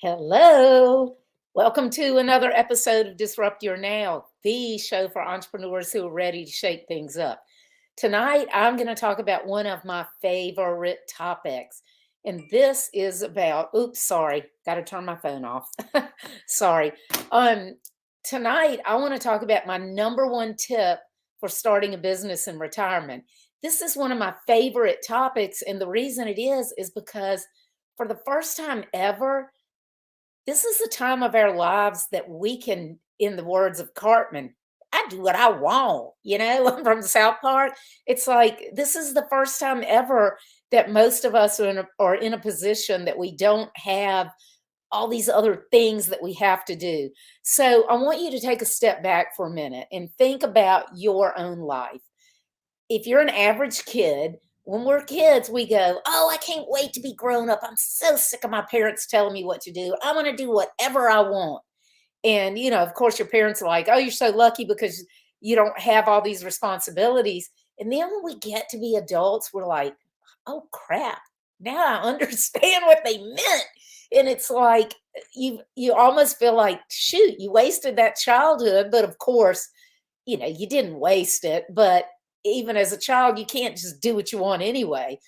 Hello. Welcome to another episode of Disrupt Your Now, the show for entrepreneurs who are ready to shake things up. Tonight, I'm going to talk about one of my favorite topics. And this is about, oops, sorry, got to turn my phone off. Sorry. Um, Tonight, I want to talk about my number one tip for starting a business in retirement. This is one of my favorite topics. And the reason it is because for the first time ever, this is the time of our lives that we can, in the words of Cartman, I do what I want, from South Park. It's like this is the first time ever that most of us are in a position that we don't have all these other things that we have to do. So I want you to take a step back for a minute and think about your own life. If you're an average kid, when we're kids, we go, "Oh, I can't wait to be grown up. I'm so sick of my parents telling me what to do. I want to do whatever I want." And, of course, your parents are like, "Oh, you're so lucky because you don't have all these responsibilities." And then when we get to be adults, we're like, "Oh, crap. Now I understand what they meant." And it's like you almost feel like, shoot, you wasted that childhood. But of course, you didn't waste it, but even as a child, you can't just do what you want anyway.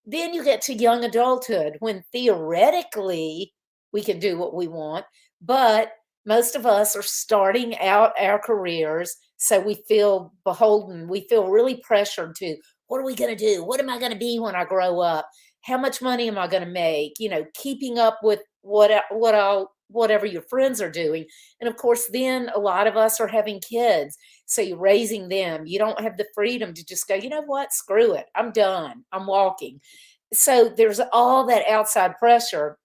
Then you get to young adulthood when theoretically we can do what we want, but most of us are starting out our careers. So we feel beholden. We feel really pressured to what are we going to do? What am I going to be when I grow up? How much money am I going to make? Keeping up with whatever your friends are doing. And of course, then a lot of us are having kids, so you're raising them. You don't have the freedom to just go, you know what, screw it. I'm done. I'm walking. So there's all that outside pressure.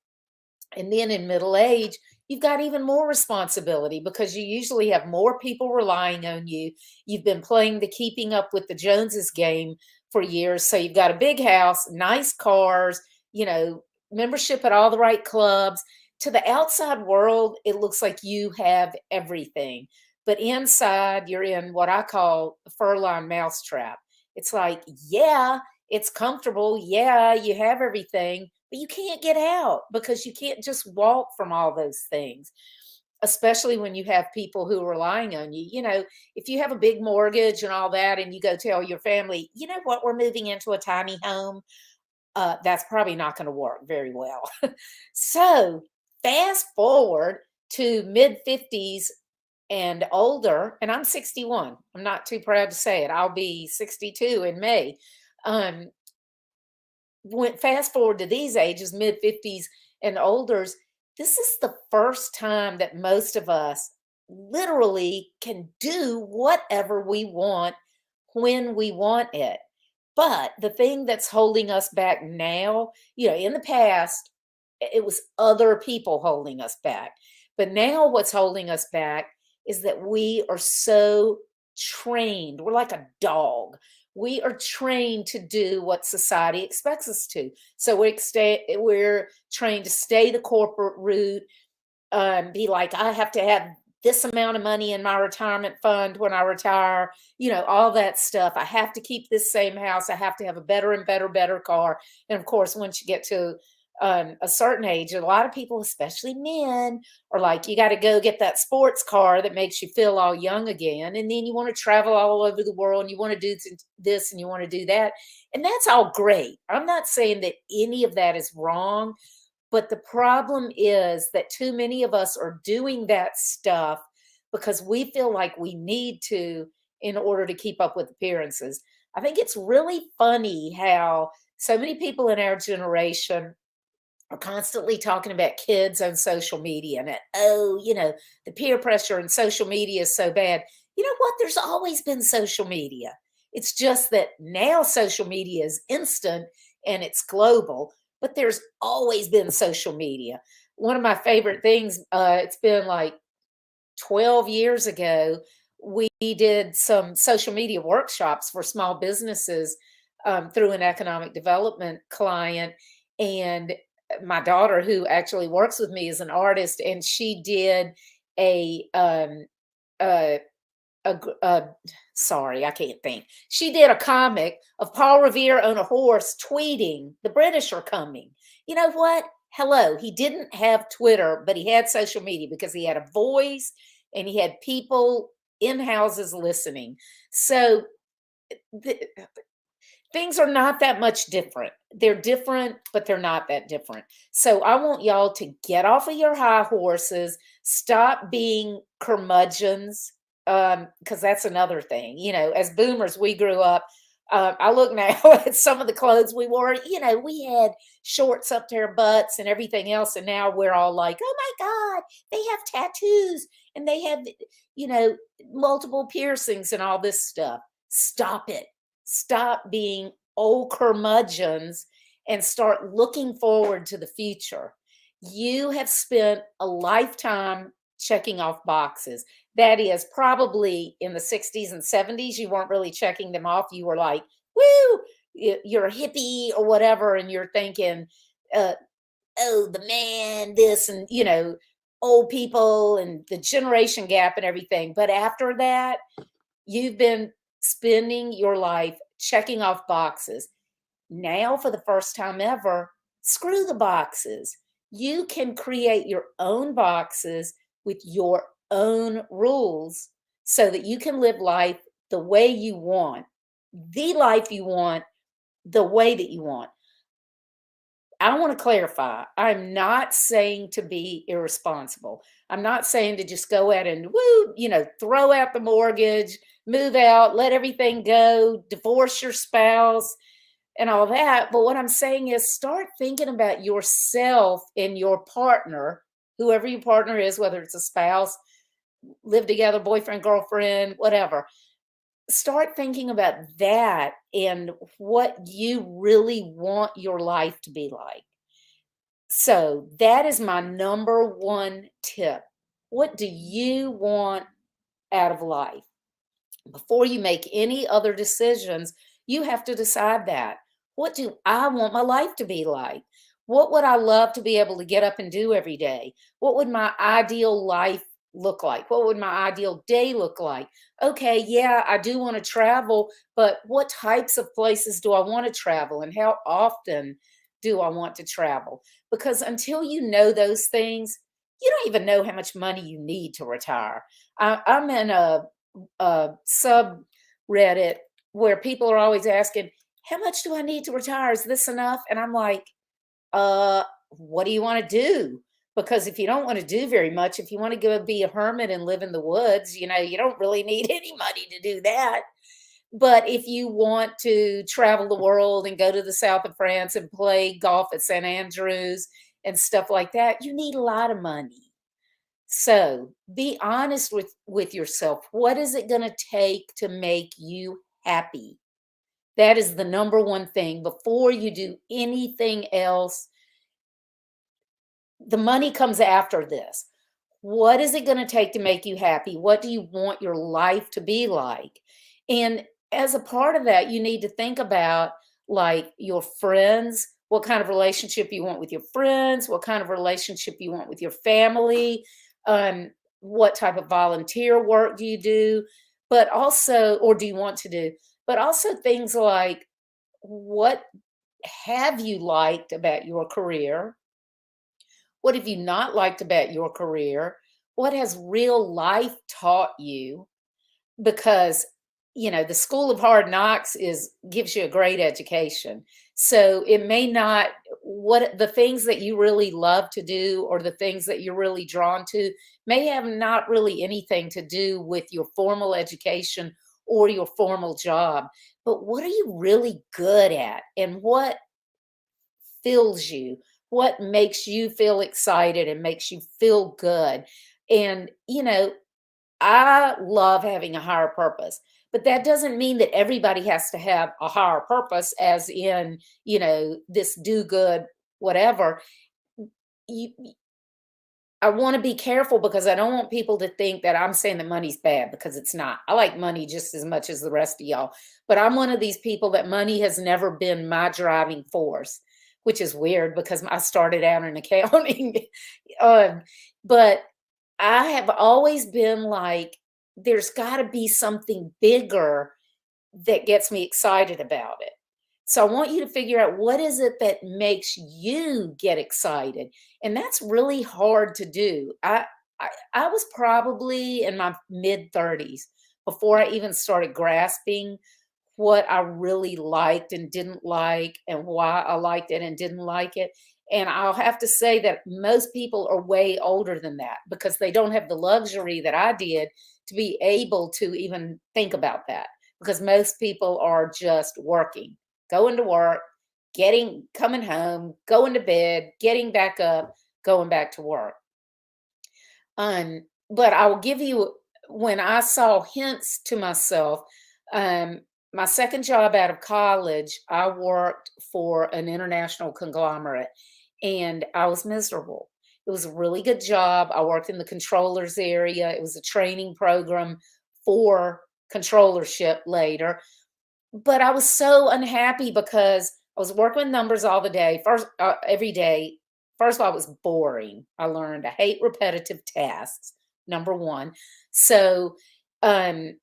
And then in middle age, you've got even more responsibility because you usually have more people relying on you. You've been playing the keeping up with the Joneses game for years. So you've got a big house, nice cars, you know, membership at all the right clubs. To the outside world, it looks like you have everything. But inside, you're in what I call a fur-lined mousetrap. It's like, yeah, it's comfortable. Yeah, you have everything, but you can't get out because you can't just walk from all those things, especially when you have people who are relying on you. If you have a big mortgage and all that, and you go tell your family, you know what, we're moving into a tiny home, that's probably not going to work very well. So, fast forward to mid 50s and older, and I'm 61. I'm not too proud to say it. I'll be 62 in May. Um, went fast forward to these ages, mid 50s and olders, this is the first time that most of us literally can do whatever we want when we want it. But the thing that's holding us back now, in the past, it was other people holding us back. But now what's holding us back is that we are so trained. We're like a dog. We are trained to do what society expects us to. So we're trained to stay the corporate route, be like, I have to have this amount of money in my retirement fund when I retire, all that stuff. I have to keep this same house. I have to have a better and better car. And of course, once you get to a certain age, a lot of people, especially men, are like, you got to go get that sports car that makes you feel all young again. And then you want to travel all over the world and you want to do this and you want to do that. And that's all great. I'm not saying that any of that is wrong. But the problem is that too many of us are doing that stuff because we feel like we need to in order to keep up with appearances. I think it's really funny how so many people in our generation are constantly talking about kids on social media and oh, the peer pressure and social media is so bad. You know what? There's always been social media. It's just that now social media is instant and it's global, but there's always been social media. One of my favorite things, it's been like 12 years ago, we did some social media workshops for small businesses through an economic development client. And my daughter, who actually works with me, is an artist, and she did a a, sorry, I can't think. She did a comic of Paul Revere on a horse tweeting, "The British are coming." You know what? Hello, he didn't have Twitter, but he had social media because he had a voice and he had people in houses listening. So th- things are not that much different. They're different, but they're not that different. So I want y'all to get off of your high horses, stop being curmudgeons, because that's another thing. As boomers, we grew up. I look now at some of the clothes we wore. We had shorts up to our butts and everything else, and now we're all like, "Oh my God, they have tattoos and they have, you know, multiple piercings and all this stuff." Stop it. Stop being old curmudgeons and start looking forward to the future. You have spent a lifetime checking off boxes. That is probably in the 60s and 70s, you weren't really checking them off. You were like, woo, you're a hippie or whatever. And you're thinking, uh, oh, the man, this, and, old people and the generation gap and everything. But after that, you've been spending your life checking off boxes. Now, for the first time ever, screw the boxes. You can create your own boxes with your own rules so that you can live life the way you want, the life you want, the way that you want. I want to clarify. I'm not saying to be irresponsible. I'm not saying to just go out and woo, throw out the mortgage, move out, let everything go, divorce your spouse and all that. But what I'm saying is start thinking about yourself and your partner, whoever your partner is, whether it's a spouse, live together, boyfriend, girlfriend, whatever. Start thinking about that and what you really want your life to be like. So that is my number one tip. What do you want out of life? Before you make any other decisions, you have to decide that. What do I want my life to be like? What would I love to be able to get up and do every day? What would my ideal life look like? What would my ideal day look like? Okay, yeah, I do want to travel, but what types of places do I want to travel and how often do I want to travel? Because until you know those things, you don't even know how much money you need to retire. I'm in a subreddit where people are always asking, "How much do I need to retire? Is this enough?" And I'm like, what do you want to do? Because if you don't want to do very much, if you want to go be a hermit and live in the woods, you don't really need any money to do that. But if you want to travel the world and go to the south of France and play golf at St. Andrews and stuff like that, you need a lot of money. So be honest with yourself. What is it going to take to make you happy? That is the number one thing. Before you do anything else, the money comes after this. What is it going to take to make you happy? What do you want your life to be like? And as a part of that, you need to think about like your friends, what kind of relationship you want with your friends, what kind of relationship you want with your family, um, what type of volunteer work do you do, but also, or do you want to do, but also things like what have you liked about your career? What have you not liked about your career? What has real life taught you? Because, the school of hard knocks is gives you a great education. So it may not what the things that you really love to do or the things that you're really drawn to may have not really anything to do with your formal education or your formal job. But what are you really good at and what fills you, what makes you feel excited and makes you feel good. And, I love having a higher purpose, but that doesn't mean that everybody has to have a higher purpose, as in, this do good, whatever. You, I want to be careful because I don't want people to think that I'm saying that money's bad because it's not. I like money just as much as the rest of y'all, but I'm one of these people that money has never been my driving force, which is weird because I started out in accounting. um, but I have always been like, there's got to be something bigger that gets me excited about it. So I want you to figure out what is it that makes you get excited. And that's really hard to do. I was probably in my mid 30s before I even started grasping what I really liked and didn't like and why I liked it and didn't like it. And I'll have to say that most people are way older than that because they don't have the luxury that I did to be able to even think about that, because most people are just working, going to work, coming home, going to bed, getting back up, going back to work. But I will give you, when I saw hints to myself, um, my second job out of college, I worked for an international conglomerate and I was miserable. It was a really good job. I worked in the controllers area. It was a training program for controllership later. But I was so unhappy because I was working with numbers all the day, every day. First of all, it was boring. I learned I hate repetitive tasks, number one. So, um,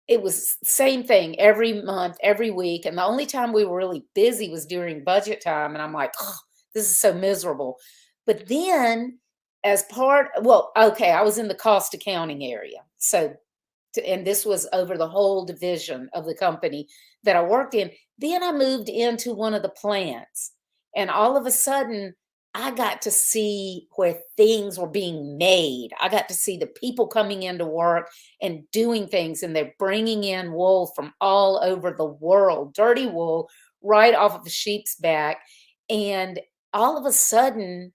it was same thing every month, every week, and the only time we were really busy was during budget time, and I'm like, "Oh, this is so miserable." But then okay, I was in the cost accounting area. And this was over the whole division of the company that I worked in. Then I moved into one of the plants, and all of a sudden, I got to see where things were being made. I got to see the people coming into work and doing things, and they're bringing in wool from all over the world, dirty wool, right off of a sheep's back. And all of a sudden,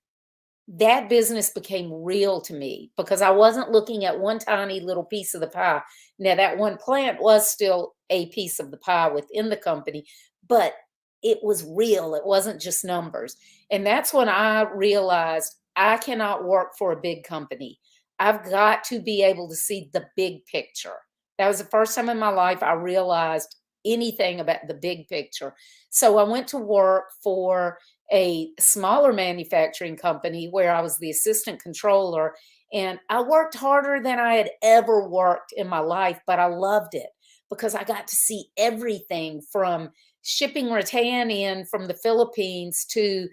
that business became real to me because I wasn't looking at one tiny little piece of the pie. Now, that one plant was still a piece of the pie within the company, but it was real. It wasn't just numbers. And that's when I realized I cannot work for a big company. I've got to be able to see the big picture. That was the first time in my life I realized anything about the big picture. So I went to work for a smaller manufacturing company where I was the assistant controller. And I worked harder than I had ever worked in my life, but I loved it because I got to see everything from shipping rattan in from the Philippines to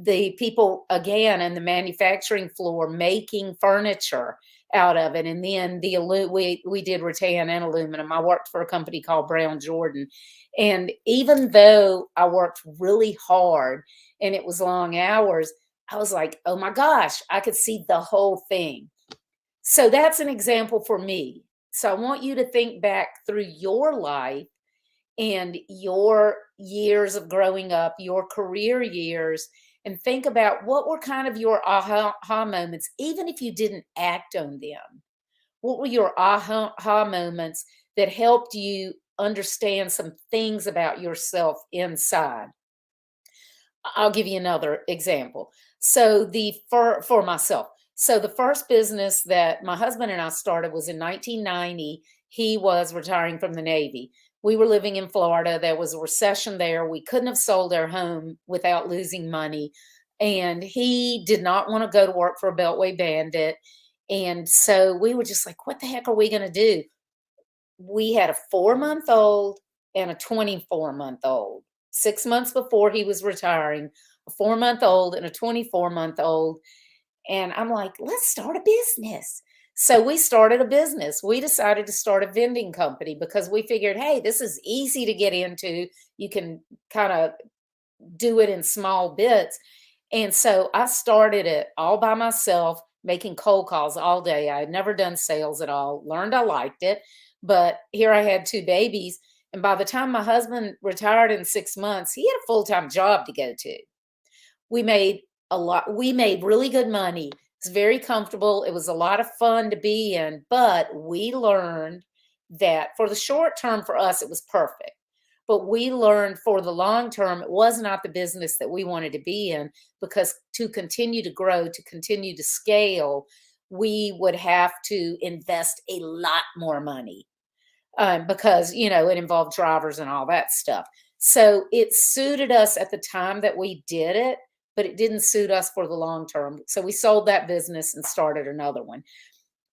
the people again in the manufacturing floor making furniture out of it. And then we did rattan and aluminum. I worked for a company called Brown Jordan. And even though I worked really hard and it was long hours, I was like, oh my gosh, I could see the whole thing. So that's an example for me. So I want you to think back through your life and your years of growing up, your career years, and think about what were kind of your aha moments, even if you didn't act on them. What were your aha moments that helped you understand some things about yourself inside? I'll give you another example. So for myself. So the first business that my husband and I started was in 1990. He was retiring from the Navy. We were living in Florida. There was a recession there. We couldn't have sold our home without losing money. And he did not want to go to work for a Beltway bandit. And so we were just like, what the heck are we going to do? We had a 4-month old and a 24-month old. 6 months before he was retiring, a 4-month old and a 24-month old. And I'm like, let's start a business. So we started a business. We decided to start a vending company because we figured, hey, this is easy to get into. You can kind of do it in small bits. And so I started it all by myself, making cold calls all day. I had never done sales at all, learned I liked it. But here I had two babies. And by the time my husband retired in 6 months, he had a full time job to go to. We made we made really good money. It's very comfortable. It was a lot of fun to be in, but we learned that for the short term for us, it was perfect. But we learned for the long term, it was not the business that we wanted to be in because to continue to grow, to continue to scale, we would have to invest a lot more money because, it involved drivers and all that stuff. So it suited us at the time that we did it, but it didn't suit us for the long term. So we sold that business and started another one.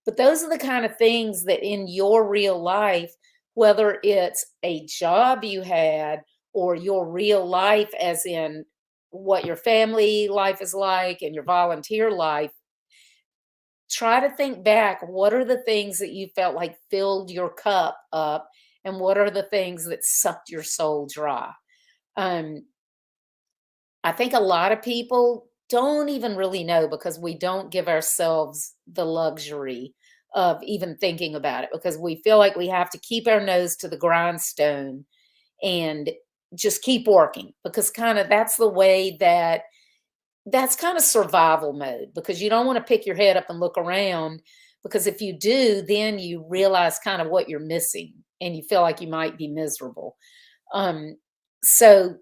But those are the kind of things that in your real life, whether it's a job you had or your real life, as in what your family life is like and your volunteer life, try to think back. What are the things that you felt like filled your cup up, and what are the things that sucked your soul dry? Um, I think a lot of people don't even really know because we don't give ourselves the luxury of even thinking about it because we feel like we have to keep our nose to the grindstone and just keep working because kind of that's the way that that's kind of survival mode because you don't want to pick your head up and look around because if you do, then you realize kind of what you're missing and you feel like you might be miserable. Um, so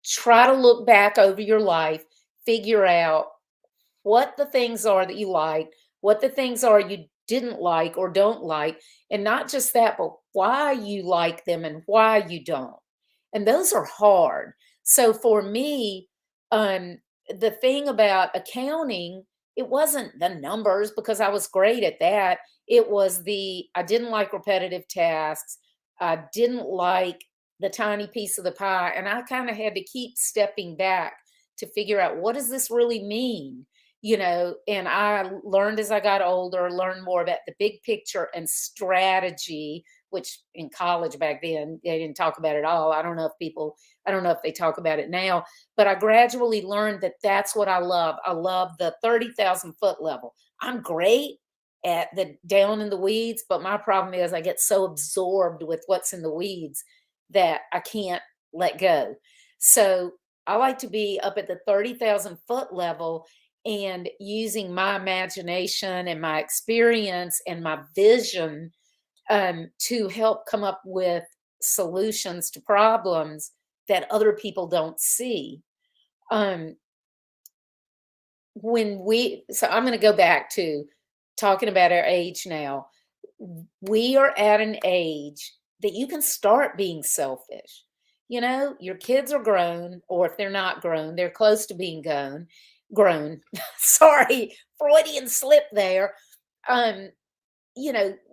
try to look back over your life, figure out what the things are that you like, what the things are you didn't like or don't like, and not just that, but why you like them and why you don't. And those are hard. So for me, um, the thing about accounting, it wasn't the numbers because I was great at that. It was I didn't like repetitive tasks. I didn't like the tiny piece of the pie. And I kind of had to keep stepping back to figure out what does this really mean? And I learned as I got older, learned more about the big picture and strategy, which in college back then they didn't talk about it all. I don't know if they talk about it now, but I gradually learned that that's what I love. I love the 30,000-foot level. I'm great at the down in the weeds, but my problem is I get so absorbed with what's in the weeds that I can't let go. So I like to be up at the 30,000-foot level and using my imagination and my experience and my vision to help come up with solutions to problems that other people don't see. Um, so I'm going to go back to talking about our age now. We are at an age that you can start being selfish. Your kids are grown, or if they're not grown, they're close to being grown. Sorry, Freudian slip there. Um,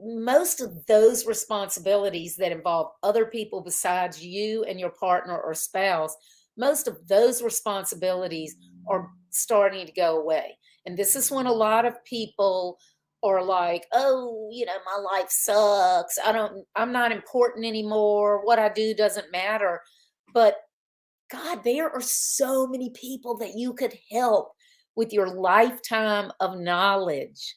most of those responsibilities that involve other people besides you and your partner or spouse, most of those responsibilities are starting to go away. And this is when a lot of people are like, oh, my life sucks. I'm not important anymore. What I do doesn't matter. But God, there are so many people that you could help with your lifetime of knowledge.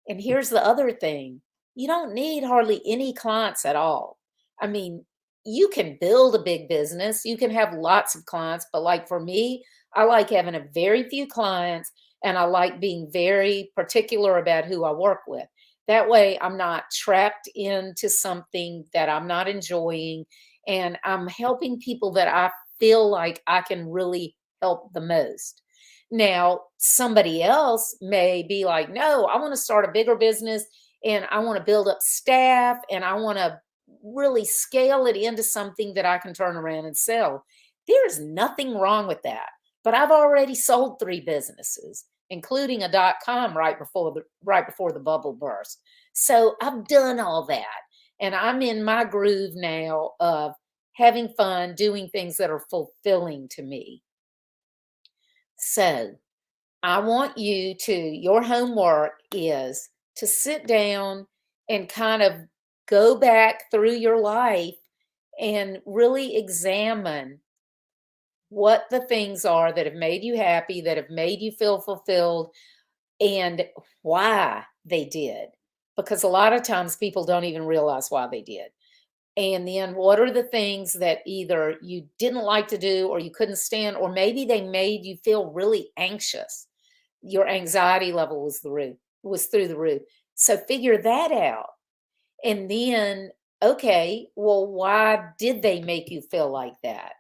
And here's the other thing, you don't need hardly any clients at all. I mean, you can build a big business, you can have lots of clients, but like for me, I like having a very few clients and I like being very particular about who I work with. That way, I'm not trapped into something that I'm not enjoying and I'm helping people that I feel like I can really help the most. Now, somebody else may be like, no, I want to start a bigger business and I want to build up staff and I want to really scale it into something that I can turn around and sell. There's nothing wrong with that. But I've already sold 3 businesses, including a .com right before the bubble burst. So I've done all that. And I'm in my groove now of having fun, doing things that are fulfilling to me. So I want your homework is to sit down and kind of go back through your life and really examine what the things are that have made you happy, that have made you feel fulfilled, and why they did. Because a lot of times people don't even realize why they did. And then what are the things that either you didn't like to do or you couldn't stand, or maybe they made you feel really anxious. Your anxiety level was through the roof. So figure that out. And then, okay, well, why did they make you feel like that?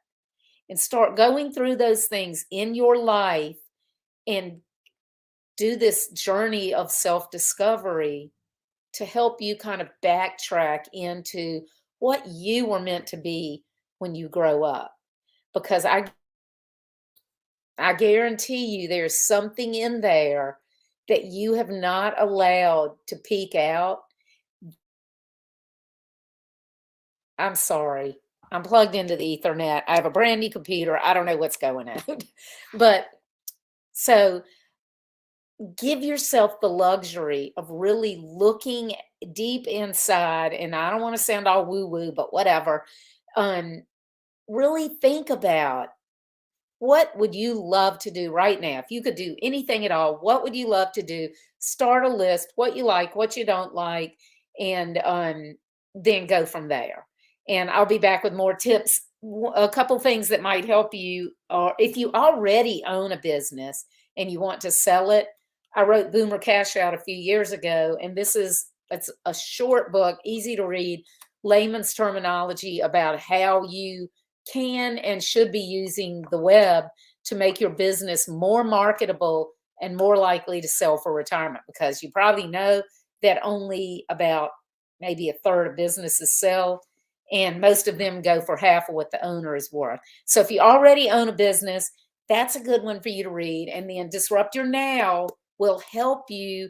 And start going through those things in your life and do this journey of self-discovery to help you kind of backtrack into what you were meant to be when you grow up. Because I guarantee you there's something in there that you have not allowed to peek out. I'm sorry. I'm plugged into the Ethernet. I have a brand new computer. I don't know what's going on. But so give yourself the luxury of really looking deep inside. And I don't want to sound all woo woo, but whatever. Um, really think about, what would you love to do right now? If you could do anything at all, what would you love to do? Start a list, what you like, what you don't like, and then go from there. And I'll be back with more tips, a couple things that might help you. Or if you already own a business and you want to sell it, I wrote Boomer Cash Out a few years ago, and it's a short book, easy to read, layman's terminology about how you can and should be using the web to make your business more marketable and more likely to sell for retirement, because you probably know that only about maybe a third of businesses sell, and most of them go for half of what the owner is worth. So if you already own a business, that's a good one for you to read. And then Disrupt Your Now will help you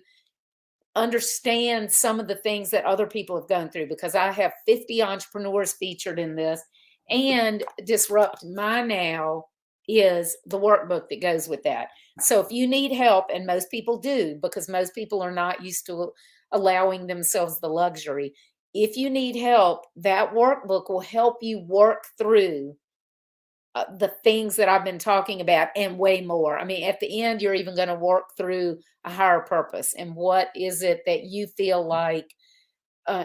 understand some of the things that other people have gone through, because I have 50 entrepreneurs featured in this. And Disrupt My Now is the workbook that goes with that. So if you need help, and most people do, because most people are not used to allowing themselves the luxury, if you need help, that workbook will help you work through the things that I've been talking about and way more. I mean, at the end, you're even going to work through a higher purpose, and what is it that you feel like, uh,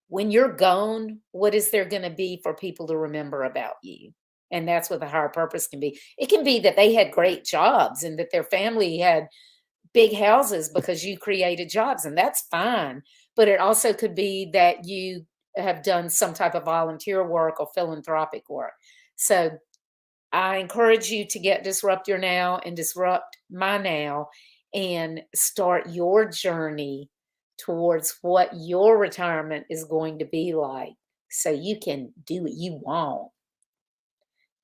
when you're gone, what is there going to be for people to remember about you? And that's what the higher purpose can be. It can be that they had great jobs and that their family had big houses because you created jobs, and that's fine. But it also could be that you have done some type of volunteer work or philanthropic work. So I encourage you to get Disrupt Your Now and Disrupt My Now and start your journey towards what your retirement is going to be like, so you can do what you want.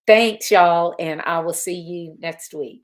Thanks, y'all, and I will see you next week.